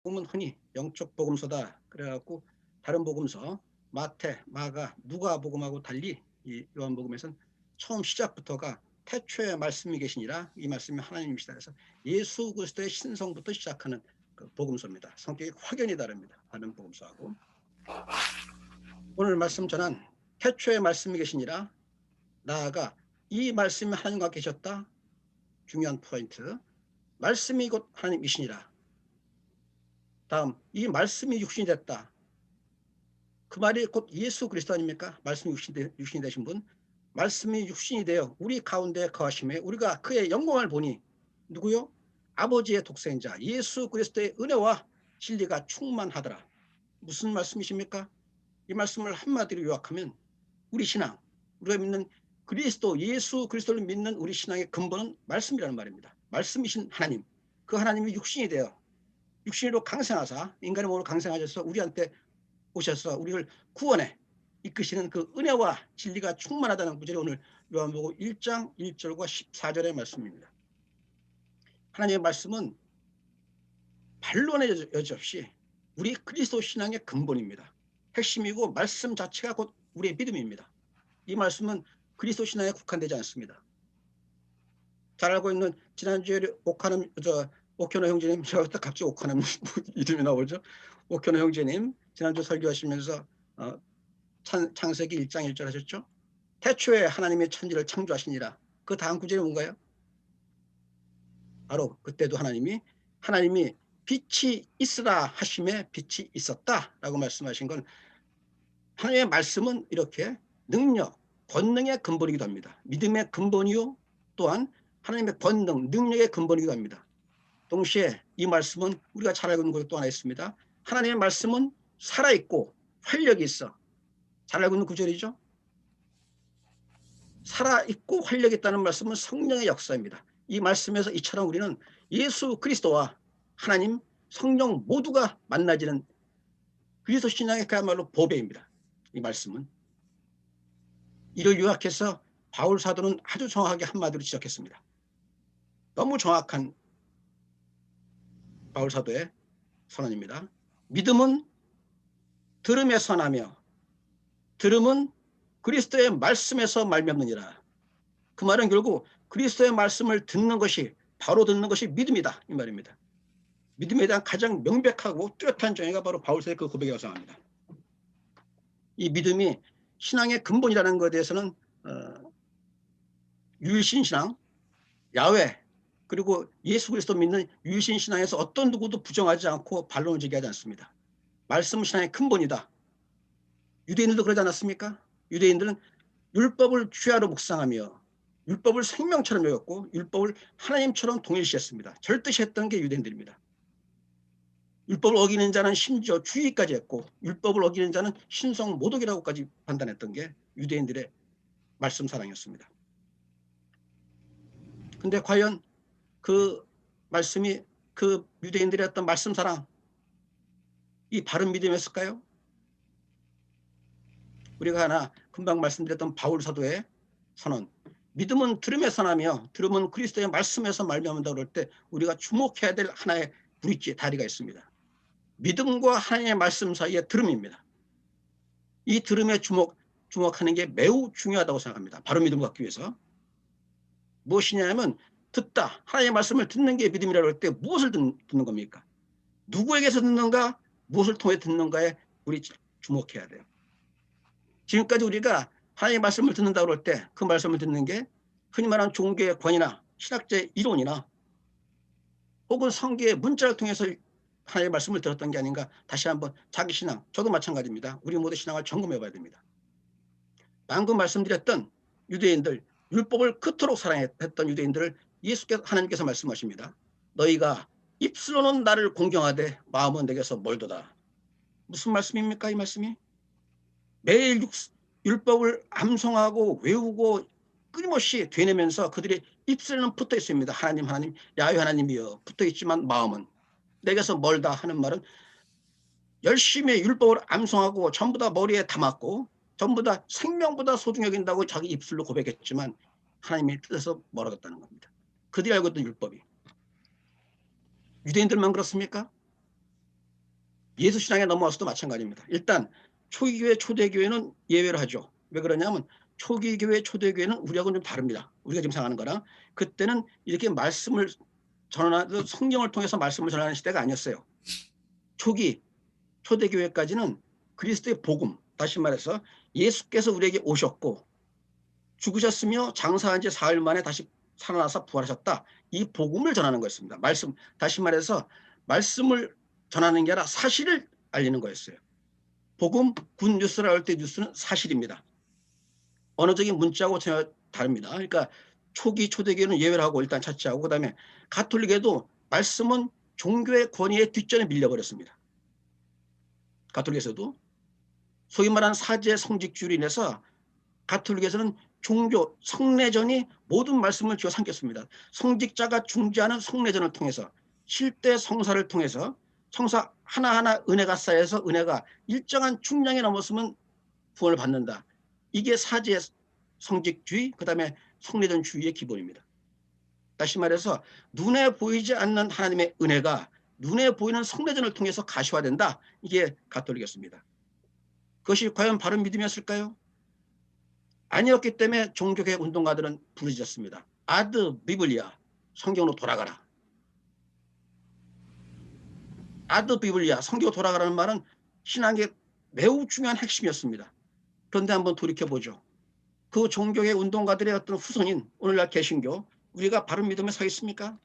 복음은 흔히 영적 복음서다 그래갖고 다른 복음서 마태, 마가, 누가복음하고 달리 이 요한복음에서는 처음 시작부터가 태초에 말씀이 계시니라 이 말씀이 하나님이시다. 그래서 예수 그리스도의 신성부터 시작하는 그 복음서입니다. 성격이 확연히 다릅니다. 다른 복음서하고. 오늘 말씀 전한 태초에 말씀이 계시니라 나아가 이 말씀이 하나님과 계셨다. 중요한 포인트. 말씀이 곧 하나님이시니라. 다음 이 말씀이 육신이 됐다. 그 말이 곧 예수 그리스도 아닙니까? 말씀이 육신이 되신 분. 말씀이 육신이 되어 우리 가운데 거하심에 우리가 그의 영광을 보니 누구요? 아버지의 독생자 예수 그리스도의 은혜와 진리가 충만하더라. 무슨 말씀이십니까? 이 말씀을 한마디로 요약하면 우리 신앙, 우리가 믿는 그리스도 예수 그리스도를 믿는 우리 신앙의 근본은 말씀이라는 말입니다. 말씀이신 하나님, 그 하나님이 육신이 되어 육신으로 강생하사 인간의 몸으로 강생하셔서 우리한테 오셔서 우리를 구원해 이끄시는 그 은혜와 진리가 충만하다는 구절이 오늘 요한복음 1장 1절과 14절의 말씀입니다. 하나님의 말씀은 반론의 여지 없이 우리 그리스도 신앙의 근본입니다. 핵심이고 말씀 자체가 곧 우리의 믿음입니다. 이 말씀은 그리스도 신앙에 국한되지 않습니다. 잘 알고 있는 지난주에 옥현호 형제님, 제가 갑자기 옥현호 이름이 나오죠. 옥현호 형제님 지난주 설교하시면서 창세기 1장 1절 하셨죠. 태초에 하나님의 천지를 창조하시니라. 그 다음 구절이 뭔가요? 바로 그때도 하나님이 빛이 있으라 하심에 빛이 있었다라고 말씀하신 건 하나님의 말씀은 이렇게 능력, 권능의 근본이기도 합니다. 믿음의 근본이요 또한 하나님의 권능, 능력의 근본이기도 합니다. 동시에 이 말씀은 우리가 잘 알고 있는 것도 하나 있습니다. 하나님의 말씀은 살아있고 활력이 있어. 잘 알고 있는 구절이죠. 살아있고 활력이 있다는 말씀은 성령의 역사입니다. 이 말씀에서 이처럼 우리는 예수 그리스도와 하나님, 성령 모두가 만나지는 그리스도 신앙의 그야말로 보배입니다. 이 말씀은. 이를 요약해서 바울 사도는 아주 정확하게 한마디로 지적했습니다. 너무 정확한 바울 사도의 선언입니다. 믿음은 들음에서 나며 들음은 그리스도의 말씀에서 말미암느니라. 그 말은 결국 그리스도의 말씀을 듣는 것이 바로 듣는 것이 믿음이다 이 말입니다. 믿음에 대한 가장 명백하고 뚜렷한 정의가 바로 바울서의 그 고백에 가상합니다. 이 믿음이 신앙의 근본이라는 것에 대해서는 유일신신앙, 야훼 그리고 예수 그리스도 믿는 유일신신앙에서 어떤 누구도 부정하지 않고 반론을 제기하지 않습니다. 말씀 신앙의 근본이다. 유대인들도 그러지 않았습니까? 유대인들은 율법을 주야로 묵상하며 율법을 생명처럼 여겼고 율법을 하나님처럼 동일시했습니다. 절대시했던 게 유대인들입니다. 율법을 어기는 자는 심지어 주의까지 했고 율법을 어기는 자는 신성 모독이라고까지 판단했던 게 유대인들의 말씀 사랑이었습니다. 근데 과연 그 말씀이 그 유대인들의 어떤 말씀 사랑 이 바른 믿음이었을까요? 우리가 하나 금방 말씀드렸던 바울 사도의 선언 믿음은 들음에서 나며 들음은 그리스도의 말씀에서 말미암는다 그럴 때 우리가 주목해야 될 하나의 브릿지 다리가 있습니다. 믿음과 하나님의 말씀 사이의 들음입니다. 이 들음에 주목하는 게 매우 중요하다고 생각합니다. 바로 믿음을 갖기 위해서. 무엇이냐면 듣다. 하나님의 말씀을 듣는 게 믿음이라고 할 때 무엇을 듣는 겁니까? 누구에게서 듣는가? 무엇을 통해 듣는가에 우리 주목해야 돼요. 지금까지 우리가 하나님의 말씀을 듣는다고 할 때 그 말씀을 듣는 게 흔히 말하는 종교의 권위나 신학자의 이론이나 혹은 성경의 문자를 통해서 하나님의 말씀을 들었던 게 아닌가. 다시 한번 자기 신앙, 저도 마찬가지입니다. 우리 모두 신앙을 점검해 봐야 됩니다. 방금 말씀드렸던 유대인들, 율법을 그토록 사랑했던 유대인들을 예수께서 하나님께서 말씀하십니다. 너희가 입술로는 나를 공경하되 마음은 내게서 멀도다. 무슨 말씀입니까? 이 말씀이? 매일 율법을 암송하고 외우고 끊임없이 되뇌면서 그들의 입술에는 붙어 있습니다. 하나님, 하나님, 야훼 하나님이여 붙어 있지만 마음은 내게서 멀다 하는 말은 열심히 율법을 암송하고 전부 다 머리에 담았고 전부 다 생명보다 소중히 여긴다고 자기 입술로 고백했지만 하나님의 뜻에서 멀어졌다는 겁니다. 그들이 알고 있던 율법이. 유대인들만 그렇습니까? 예수 신앙에 넘어와서도 마찬가지입니다. 일단 초기 교회, 초대 교회는 예외로 하죠. 왜 그러냐면 초기 교회, 초대 교회는 우리하고는 좀 다릅니다. 우리가 지금 생각하는 거랑 그때는 이렇게 말씀을 전하는, 성경을 통해서 말씀을 전하는 시대가 아니었어요. 초기 초대 교회까지는 그리스도의 복음, 다시 말해서 예수께서 우리에게 오셨고 죽으셨으며 장사한 지 사흘 만에 다시 살아나서 부활하셨다. 이 복음을 전하는 거였습니다. 말씀, 다시 말해서 말씀을 전하는 게 아니라 사실을 알리는 거였어요. 복음, 굿뉴스라 할 때 뉴스는 사실입니다. 언어적인 문자하고 전혀 다릅니다. 그러니까 초기 초대교회는 예외를 하고 일단 차치하고 그다음에 가톨릭에도 말씀은 종교의 권위에 뒷전에 밀려버렸습니다. 가톨릭에서도 소위 말하는 사제 성직주의로 인해서 가톨릭에서는 종교 성례전이 모든 말씀을 쥐어삼켰습니다. 성직자가 중지하는 성례전을 통해서 실대 성사를 통해서 성사 하나하나 은혜가 쌓여서 은혜가 일정한 중량이 넘었으면 구원을 받는다. 이게 사제 성직주의 그다음에 성례전주의의 기본입니다. 다시 말해서 눈에 보이지 않는 하나님의 은혜가 눈에 보이는 성례전을 통해서 가시화된다. 이게 가톨릭이었습니다. 그것이 과연 바른 믿음이었을까요? 아니었기 때문에 종교개혁 운동가들은 부르짖었습니다. 아드 비블리아, 성경으로 돌아가라. 아드 비블리아, 성경으로 돌아가라는 말은 신앙의 매우 중요한 핵심이었습니다. 그런데 한번 돌이켜보죠. 그 종교개혁 운동가들의 어떤 후손인 오늘날 개신교, 우리가 바른 믿음에 서 있습니까?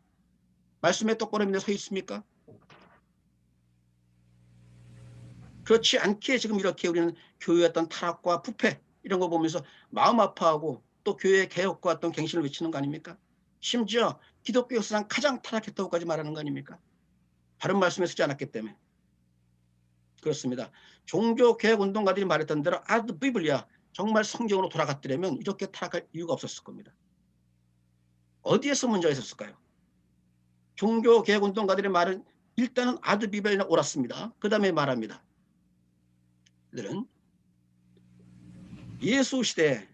말씀에 똑바로 믿음에 서 있습니까? 그렇지 않게 지금 이렇게 우리는 교회의 어떤 타락과 부패 이런 거 보면서 마음 아파하고 또 교회의 개혁과 어떤 갱신을 외치는 거 아닙니까? 심지어 기독교 역사상 가장 타락했다고까지 말하는 거 아닙니까? 바른 말씀에 서지 않았기 때문에. 그렇습니다. 종교개혁운동가들이 말했던 대로 아드 비블리아, 정말 성경으로 돌아갔더라면 이렇게 타락할 이유가 없었을 겁니다. 어디에서 문제가 있었을까요? 종교개혁운동가들의 말은 일단은 아드 비블리아에 옳았습니다. 그 다음에 말합니다. 이들은 예수 시대,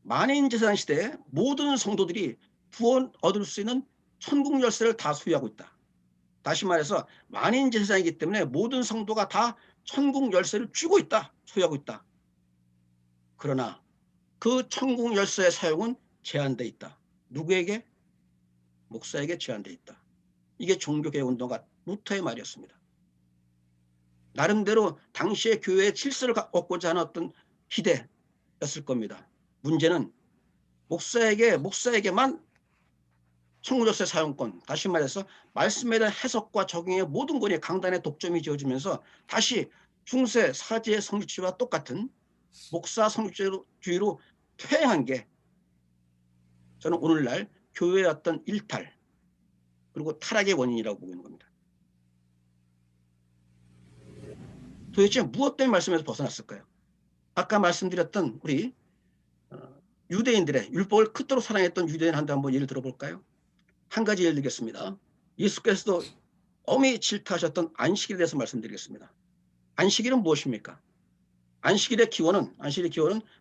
만인제사장 시대에 모든 성도들이 구원 얻을 수 있는 천국 열쇠를 다 소유하고 있다. 다시 말해서 만인제사장이기 때문에 모든 성도가 다 천국 열쇠를 쥐고 있다. 소유하고 있다. 그러나 그 천국 열쇠의 사용은 제한되어 있다. 누구에게? 목사에게 제한되어 있다. 이게 종교개혁운동가 루터의 말이었습니다. 나름대로 당시의 교회의 질서를 얻고자 하는 어떤 기대였을 겁니다. 문제는 목사에게만 천국열쇠 사용권, 다시 말해서 말씀에 대한 해석과 적용의 모든 권이 강단의 독점이 지어지면서 다시 중세 사제의 성직주의와 똑같은 목사 성직주의로 퇴행한 게 저는 오늘날 교회의 어떤 일탈 그리고 타락의 원인이라고 보고 있는 겁니다. 도대체 무엇 때문에 말씀에서 벗어났을까요? 아까 말씀드렸던 우리 유대인들의 율법을 그토록 사랑했던 유대인한테 한번 예를 들어볼까요? 한 가지 예를 들겠습니다. 예수께서도 엄히 질타하셨던 안식일에 대해서 말씀드리겠습니다. 안식일은 무엇입니까? 안식일의 기원은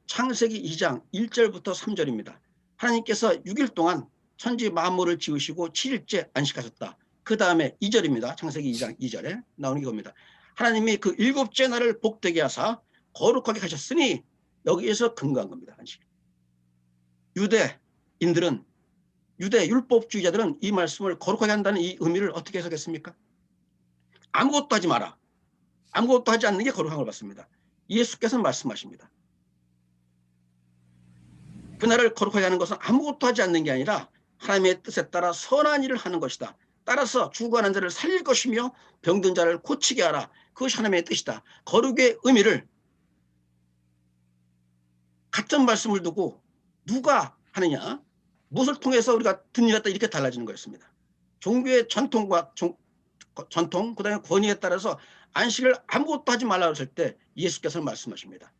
창세기 2장 1절부터 3절입니다. 하나님께서 6일 동안 천지 만물을 지으시고 7일째 안식하셨다. 그 다음에 2절입니다. 창세기 2장 2절에 나오는 이겁니다. 하나님이 그 7째 날을 복되게 하사 거룩하게 하셨으니 여기에서 근거한 겁니다. 안식. 유대인들은 유대 율법주의자들은 이 말씀을 거룩하게 한다는 이 의미를 어떻게 해석했습니까? 아무것도 하지 마라. 아무것도 하지 않는 게 거룩한 걸 받습니다. 예수께서는 말씀하십니다. 그날을 거룩하게 하는 것은 아무것도 하지 않는 게 아니라 하나님의 뜻에 따라 선한 일을 하는 것이다. 따라서 죽어가는 자를 살릴 것이며 병든 자를 고치게 하라. 그것이 하나님의 뜻이다. 거룩의 의미를 같은 말씀을 두고 누가 하느냐, 무엇을 통해서 우리가 듣느냐에 이렇게 달라지는 거였습니다. 종교의 전통과 전통, 그 다음에 권위에 따라서 안식을 아무것도 하지 말라고 했을 때 예수께서는 말씀하십니다.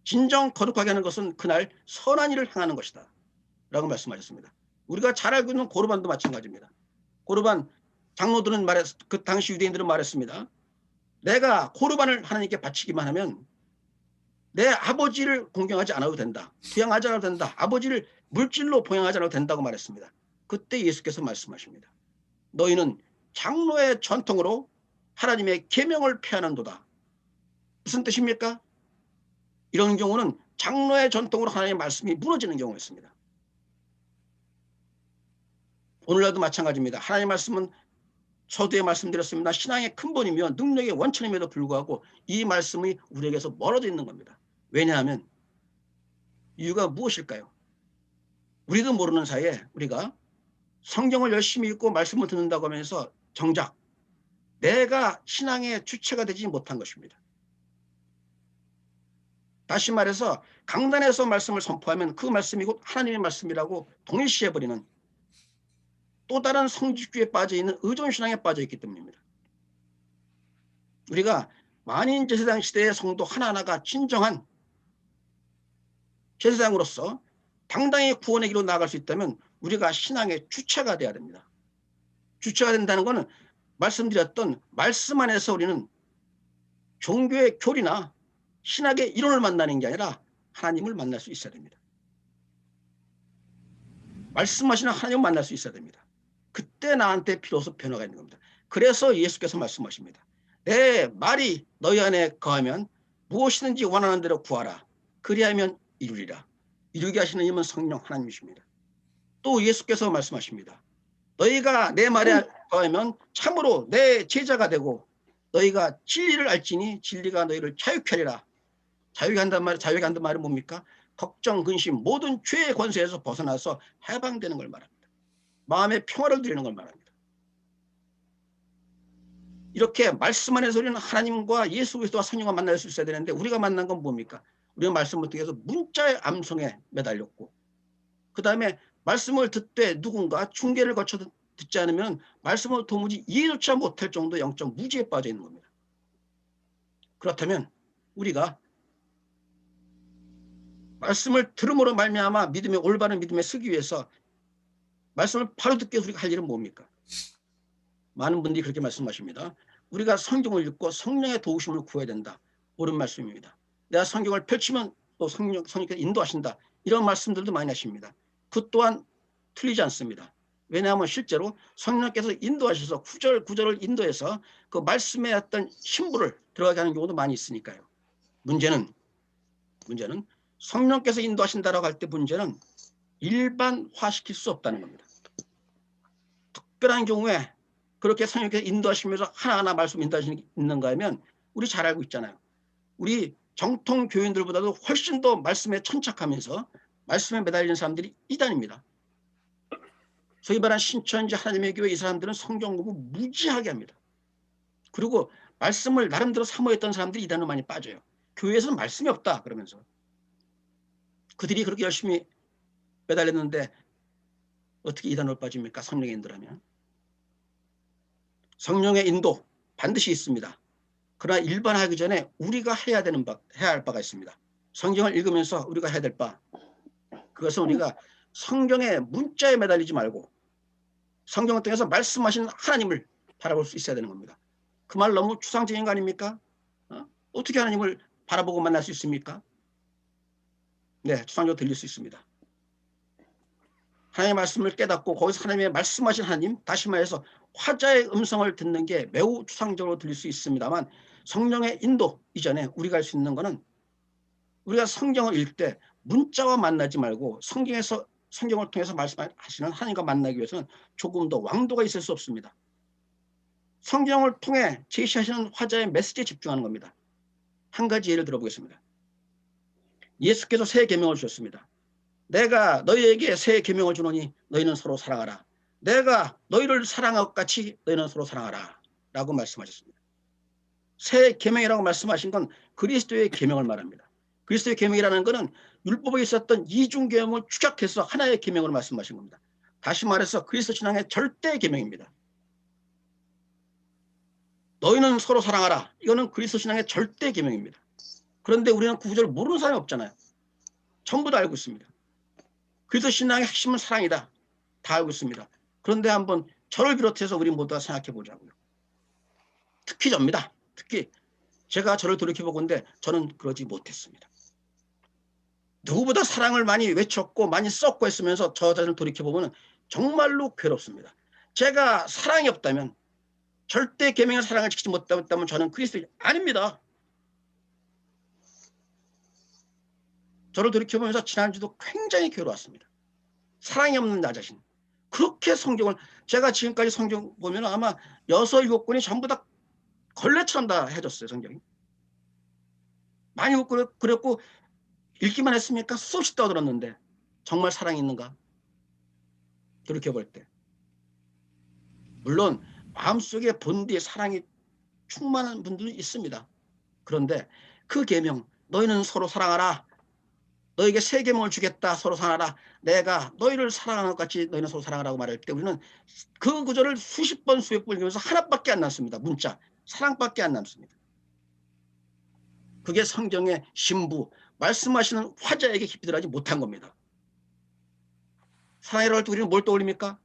진정 거룩하게 하는 것은 그날 선한 일을 행하는 것이다. 라고 말씀하셨습니다. 우리가 잘 알고 있는 고르반도 마찬가지입니다. 고르반 장로들은 그 당시 유대인들은 말했습니다. 내가 고르반을 하나님께 바치기만 하면 내 아버지를 공경하지 않아도 된다. 부양하지 않아도 된다. 아버지를 물질로 보양하지 않아도 된다고 말했습니다. 그때 예수께서 말씀하십니다. 너희는 장로의 전통으로 하나님의 계명을 폐하는도다. 무슨 뜻입니까? 이런 경우는 장로의 전통으로 하나님의 말씀이 무너지는 경우가 있습니다. 오늘날도 마찬가지입니다. 하나님의 말씀은 서두에 말씀드렸습니다. 신앙의 근본이며 능력의 원천임에도 불구하고 이 말씀이 우리에게서 멀어져 있는 겁니다. 왜냐하면 이유가 무엇일까요? 우리도 모르는 사이에 우리가 성경을 열심히 읽고 말씀을 듣는다고 하면서 정작 내가 신앙의 주체가 되지 못한 것입니다. 다시 말해서 강단에서 말씀을 선포하면 그 말씀이 곧 하나님의 말씀이라고 동일시해버리는 또 다른 성직주의에 빠져있는 의존신앙에 빠져있기 때문입니다. 우리가 만인 제사장 시대의 성도 하나하나가 진정한 제사장으로서 당당히 구원의 길로 나아갈 수 있다면 우리가 신앙의 주체가 돼야 됩니다. 주체가 된다는 것은 말씀드렸던 말씀 안에서 우리는 종교의 교리나 신학의 이론을 만나는 게 아니라 하나님을 만날 수 있어야 됩니다. 말씀하시는 하나님을 만날 수 있어야 됩니다. 그때 나한테 비로소 변화가 있는 겁니다. 그래서 예수께서 말씀하십니다. 내 말이 너희 안에 거하면 무엇이든지 원하는 대로 구하라. 그리하면 이루리라. 이루게 하시는 이는 성령 하나님이십니다. 또 예수께서 말씀하십니다. 너희가 내 말에 거하면 참으로 내 제자가 되고 너희가 진리를 알지니 진리가 너희를 자유케 하리라. 자유케 한단 말은 뭡니까? 걱정, 근심, 모든 죄의 권세에서 벗어나서 해방되는 걸 말합니다. 마음의 평화를 드리는 걸 말합니다. 이렇게 말씀 안에서 우리는 하나님과 예수 그리스도와 성령과 만날 수 있어야 되는데 우리가 만난 건 뭡니까? 우리가 말씀을 통해서 문자의 암송에 매달렸고 그 다음에 말씀을 듣되 누군가 중개를 거쳐 듣지 않으면 말씀을 도무지 이해조차 못할 정도 영적 무지에 빠져 있는 겁니다. 그렇다면 우리가 말씀을 들음으로 말미암아 믿음의 올바른 믿음에 서기 위해서 말씀을 바로 듣기 위해서 우리가 할 일은 뭡니까? 많은 분들이 그렇게 말씀하십니다. 우리가 성경을 읽고 성령의 도우심을 구해야 된다. 옳은 말씀입니다. 내가 성경을 펼치면 또 성령께서 인도하신다. 이런 말씀들도 많이 하십니다. 그 또한 틀리지 않습니다. 왜냐하면 실제로 성령께서 인도하셔서 구절을 인도해서 그 말씀의 어떤 신부를 들어가게 하는 경우도 많이 있으니까요. 문제는 성령께서 인도하신다라고 할 때 문제는 일반화시킬 수 없다는 겁니다. 특별한 경우에 그렇게 성령께서 인도하시면서 하나하나 말씀 인도하시는가 하면 우리 잘 알고 있잖아요. 우리 정통 교인들보다도 훨씬 더 말씀에 천착하면서 말씀에 매달리는 사람들이 이단입니다. 소위 말하는 신천지 하나님의 교회 이 사람들은 성경 공부 무지하게 합니다. 그리고 말씀을 나름대로 사모했던 사람들이 이단으로 많이 빠져요. 교회에서는 말씀이 없다 그러면서. 그들이 그렇게 열심히 매달렸는데 어떻게 이단으로 빠집니까? 성령의 인도라면. 성령의 인도 반드시 있습니다. 그러나 일반하기 전에 우리가 해야 할 바가 있습니다. 성경을 읽으면서 우리가 해야 될 바. 그것은 우리가 성경의 문자에 매달리지 말고 성경을 통해서 말씀하시는 하나님을 바라볼 수 있어야 되는 겁니다. 그 말 너무 추상적인 거 아닙니까? 어떻게 하나님을 바라보고 만날 수 있습니까? 네, 추상적으로 들릴 수 있습니다. 하나님의 말씀을 깨닫고 거기서 하나님의 말씀하신 하나님, 다시 말해서 화자의 음성을 듣는 게 매우 추상적으로 들릴 수 있습니다만 성령의 인도 이전에 우리가 할 수 있는 것은 우리가 성경을 읽을 때 문자와 만나지 말고 성경을 통해서 말씀하시는 하나님과 만나기 위해서는 조금 더 왕도가 있을 수 없습니다. 성경을 통해 제시하시는 화자의 메시지에 집중하는 겁니다. 한 가지 예를 들어보겠습니다. 예수께서 새 계명을 주셨습니다. 내가 너희에게 새 계명을 주노니 너희는 서로 사랑하라. 내가 너희를 사랑한 것 같이 너희는 서로 사랑하라 라고 말씀하셨습니다. 새 계명이라고 말씀하신 건 그리스도의 계명을 말합니다. 그리스도의 계명이라는 것은 율법에 있었던 이중 계명을 축약해서 하나의 계명으로 말씀하신 겁니다. 다시 말해서 그리스도 신앙의 절대 계명입니다. 너희는 서로 사랑하라. 이거는 그리스도 신앙의 절대 계명입니다. 그런데 우리는 그 구절을 모르는 사람이 없잖아요. 전부 다 알고 있습니다. 그리스도 신앙의 핵심은 사랑이다. 다 알고 있습니다. 그런데 한번 저를 비롯해서 우리 모두가 생각해 보자고요. 특히 접니다. 특히 제가 저를 돌이켜보건데 저는 그러지 못했습니다. 누구보다 사랑을 많이 외쳤고 많이 썼고 했으면서 저 자신을 돌이켜보면 정말로 괴롭습니다. 제가 사랑이 없다면 절대 계명의 사랑을 지키지 못했다면 저는 그리스도인이 아닙니다. 저를 돌이켜보면서 지난주도 굉장히 괴로웠습니다. 사랑이 없는 나 자신. 그렇게 성경을, 제가 지금까지 성경 보면 아마 6, 7권이 전부 다 걸레처럼 다 해줬어요. 성경이. 많이 못 그랬고 읽기만 했습니까? 수없이 떠들었는데 정말 사랑이 있는가? 돌이켜볼 때. 물론 마음속에 본디의 사랑이 충만한 분들이 있습니다. 그런데 그 계명, 너희는 서로 사랑하라. 너에게 새 계명을 주겠다. 서로 사랑하라. 내가 너희를 사랑하는 것 같이 너희는 서로 사랑하라고 말할 때 우리는 그 구절을 수십 번 수백 번 읽으면서 하나밖에 안 남습니다. 문자. 사랑밖에 안 남습니다. 그게 성경의 신부, 말씀하시는 화자에게 깊이 들어가지 못한 겁니다. 사랑이라고 할 때 우리는 뭘 떠올립니까?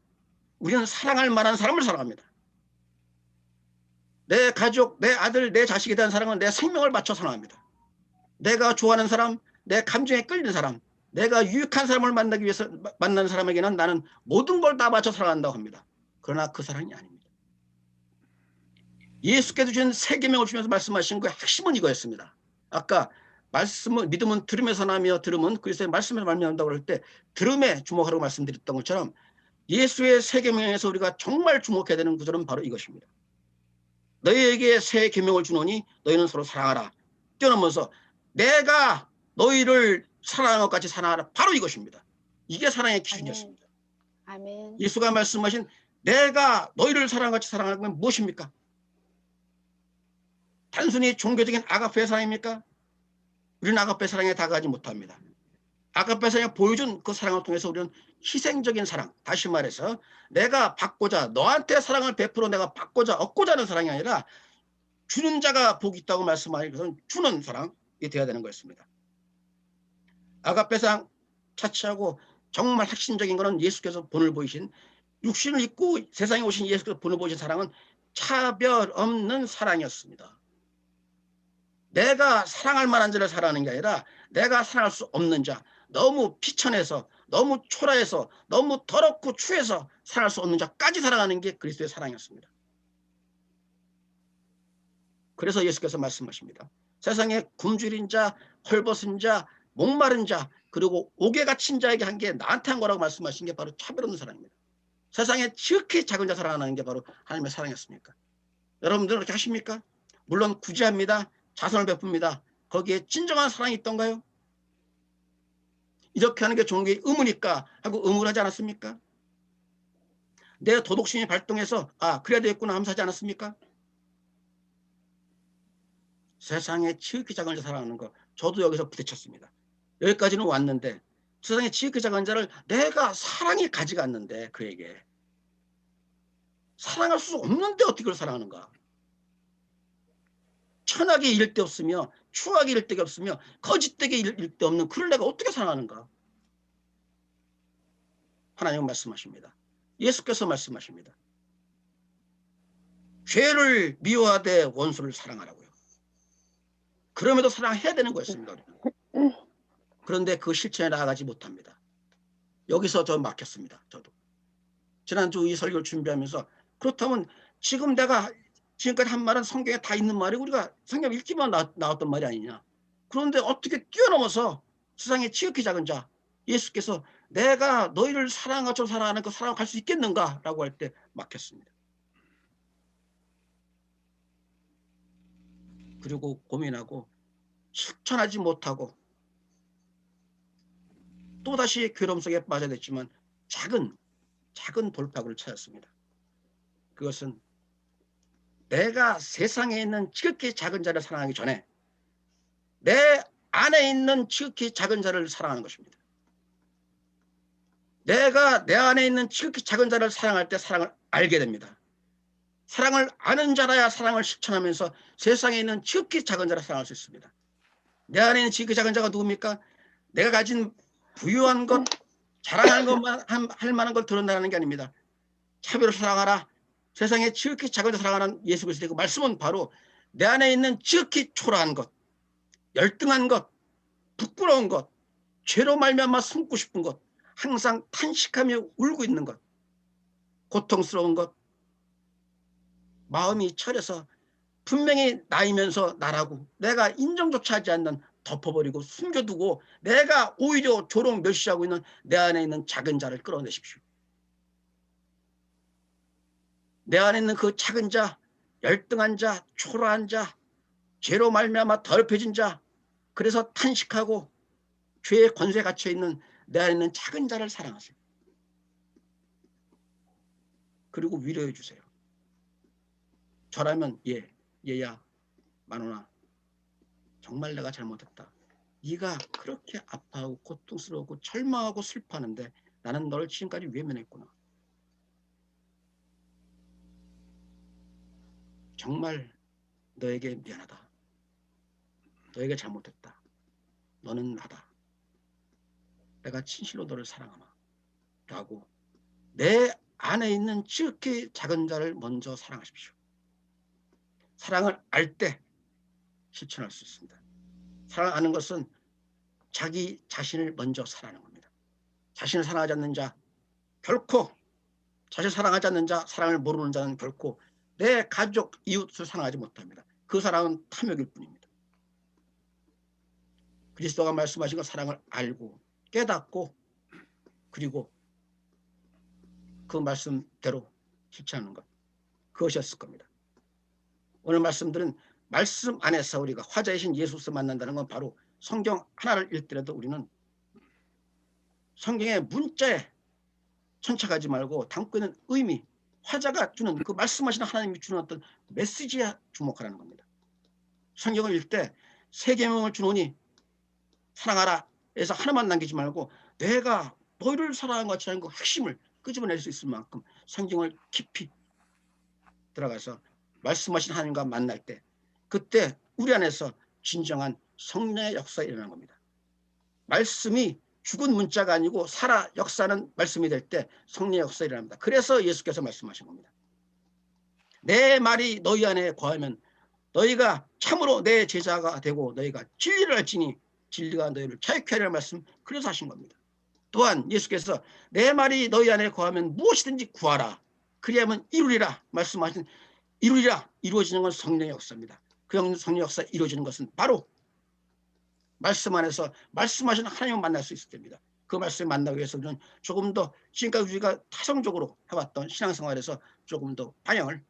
우리는 사랑할 만한 사람을 사랑합니다. 내 가족, 내 아들, 내 자식에 대한 사랑은 내 생명을 바쳐 사랑합니다. 내가 좋아하는 사람, 내 감정에 끌리는 사람, 내가 유익한 사람을 만나기 위해서 만나는 사람에게는 나는 모든 걸 다 바쳐 사랑한다고 합니다. 그러나 그 사랑이 아닙니다. 예수께서 주신 새 계명을 주면서 말씀하신 그 핵심은 이거였습니다. 아까 말씀은 믿음은 들음에서 나며 들음은 그리스도의 말씀에서 말미암는다고 할 때 들음에 주목하라고 말씀드렸던 것처럼 예수의 새 계명에서 우리가 정말 주목해야 되는 구절은 바로 이것입니다. 너희에게 새 계명을 주노니 너희는 서로 사랑하라. 뛰어넘어서 내가 너희를 사랑하는 것 같이 사랑하라. 바로 이것입니다. 이게 사랑의 기준이었습니다. 아멘. 예수가 말씀하신 내가 너희를 사랑하는 것 같이 사랑하는 건 무엇입니까? 단순히 종교적인 아가페 사랑입니까? 우리는 아가페 사랑에 다가가지 못합니다. 아가페 사랑에 보여준 그 사랑을 통해서 우리는 희생적인 사랑, 다시 말해서 내가 받고자, 너한테 사랑을 베풀어 내가 받고자 얻고자 하는 사랑이 아니라 주는 자가 복이 있다고 말씀하는 것은 주는 사랑이 되어야 되는 것입니다. 아가페 사랑 차치하고 정말 핵심적인 것은 예수께서 본을 보이신, 육신을 입고 세상에 오신 예수께서 본을 보이신 사랑은 차별 없는 사랑이었습니다. 내가 사랑할 만한 자를 사랑하는 게 아니라 내가 사랑할 수 없는 자, 너무 비천해서 너무 초라해서 너무 더럽고 추해서 사랑할 수 없는 자까지 사랑하는 게 그리스도의 사랑이었습니다. 그래서 예수께서 말씀하십니다. 세상에 굶주린 자, 헐벗은 자, 목마른 자, 그리고 옥에 갇힌 자에게 한 게 나한테 한 거라고 말씀하신 게 바로 차별 없는 사랑입니다. 세상에 지극히 작은 자 사랑하는 게 바로 하나님의 사랑이었습니까? 여러분들은 그렇게 하십니까? 물론 구제합니다. 자선을 베풉니다. 거기에 진정한 사랑이 있던가요? 이렇게 하는 게 종교의 의무니까 하고 의무를 하지 않았습니까? 내 도덕심이 발동해서 그래야 되겠구나 하면서 하지 않았습니까? 세상에 지극히 작은 자 사랑하는 거 저도 여기서 부딪혔습니다. 여기까지는 왔는데 세상에 지극히 작은 자를 내가 사랑이 가져갔는데 그에게 사랑할 수 없는데 어떻게 그걸 사랑하는가? 천하게 이를 데 없으며 추하게 이를 데가 없으며 거짓되게 이를 데 없는 그를 내가 어떻게 사랑하는가? 하나님은 말씀하십니다. 예수께서 말씀하십니다. 죄를 미워하되 원수를 사랑하라고요. 그럼에도 사랑해야 되는 거였습니다. 그런데 그 실천에 나아가지 못합니다. 여기서 저 막혔습니다. 저도. 지난주 이 설교를 준비하면서 그렇다면 지금 내가 지금까지 한 말은 성경에 다 있는 말이고 우리가 성경 읽기만 나왔던 말이 아니냐. 그런데 어떻게 뛰어넘어서 세상에 지극히 작은 자 예수께서 내가 너희를 사랑한 것처럼 사랑하는 그 사랑을 갈 수 있겠는가 라고 할 때 막혔습니다. 그리고 고민하고 실천하지 못하고 또다시 괴로움 속에 빠져들었지만 작은 돌파구를 찾았습니다. 그것은 내가 세상에 있는 지극히 작은 자를 사랑하기 전에 내 안에 있는 지극히 작은 자를 사랑하는 것입니다. 내가 내 안에 있는 지극히 작은 자를 사랑할 때 사랑을 알게 됩니다. 사랑을 아는 자라야 사랑을 실천하면서 세상에 있는 지극히 작은 자를 사랑할 수 있습니다. 내 안에 있는 지극히 작은 자가 누굽니까? 내가 가진 부유한 것, 자랑하는 것만 할 만한 걸 드러내는 게 아닙니다. 차별을 사랑하라. 세상에 지극히 작은 자 사랑하는 예수 그리스도의 그 말씀은 바로 내 안에 있는 지극히 초라한 것, 열등한 것, 부끄러운 것, 죄로 말미암아 숨고 싶은 것, 항상 탄식하며 울고 있는 것, 고통스러운 것, 마음이 철해서 분명히 나이면서 나라고 내가 인정조차 하지 않는 덮어버리고 숨겨두고 내가 오히려 조롱 멸시하고 있는 내 안에 있는 작은 자를 끌어내십시오. 내 안에 있는 그 작은 자, 열등한 자, 초라한 자, 죄로 말미암아 더럽혀진 자, 그래서 탄식하고 죄의 권세에 갇혀있는 내 안에 있는 작은 자를 사랑하세요. 그리고 위로해 주세요. 저라면 얘야 만원아 정말 내가 잘못했다. 네가 그렇게 아파하고 고통스러우고 절망하고 슬퍼하는데 나는 너를 지금까지 외면했구나. 정말 너에게 미안하다. 너에게 잘못했다. 너는 나다. 내가 진실로 너를 사랑하마. 라고 내 안에 있는 지극히 작은 자를 먼저 사랑하십시오. 사랑을 알 때 실천할 수 있습니다. 사랑 아는 것은 자기 자신을 먼저 사랑하는 겁니다. 자신을 사랑하지 않는 자, 결코 자신을 사랑하지 않는 자, 사랑을 모르는 자는 결코 내 가족, 이웃을 사랑하지 못합니다. 그 사랑은 탐욕일 뿐입니다. 그리스도가 말씀하신 것 사랑을 알고 깨닫고 그리고 그 말씀대로 실천하는 것, 그것이었을 겁니다. 오늘 말씀들은 말씀 안에서 우리가 화자이신 예수를 만난다는 건 바로 성경 하나를 읽더라도 우리는 성경의 문자에 천착하지 말고 담고 있는 의미, 화자가 주는 그 말씀하시는 하나님이 주는 어떤 메시지에 주목하라는 겁니다. 성경을 읽을 때 세 계명을 주노니 사랑하라 해서 하나만 남기지 말고 내가 너희를 사랑한 것처럼 그 핵심을 끄집어낼 수 있을 만큼 성경을 깊이 들어가서 말씀하신 하나님과 만날 때 그때 우리 안에서 진정한 성령의 역사가 일어나는 겁니다. 말씀이 죽은 문자가 아니고 살아 역사는 말씀이 될 때 성령의 역사가 일어납니다. 그래서 예수께서 말씀하신 겁니다. 내 말이 너희 안에 거하면 너희가 참으로 내 제자가 되고 너희가 진리를 알지니 진리가 너희를 자유케 하리라는 말씀, 그래서 하신 겁니다. 또한 예수께서 내 말이 너희 안에 거하면 무엇이든지 구하라 그리하면 이루리라 말씀하신 이루리라, 이루어지는 건 성령의 역사입니다. 그 성령의 역사 이루어지는 것은 바로 말씀 안에서 말씀하시는 하나님을 만날 수 있을 때입니다. 그 말씀을 만나기 위해서 우리는 조금 더 지금까지 우리가 타성적으로 해왔던 신앙생활에서 조금 더 방향을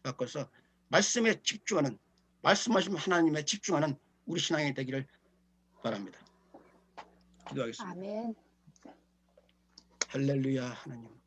바꿔서 말씀에 집중하는, 말씀하신 하나님에 집중하는 우리 신앙이 되기를 바랍니다. 기도하겠습니다. 아멘. 할렐루야. 하나님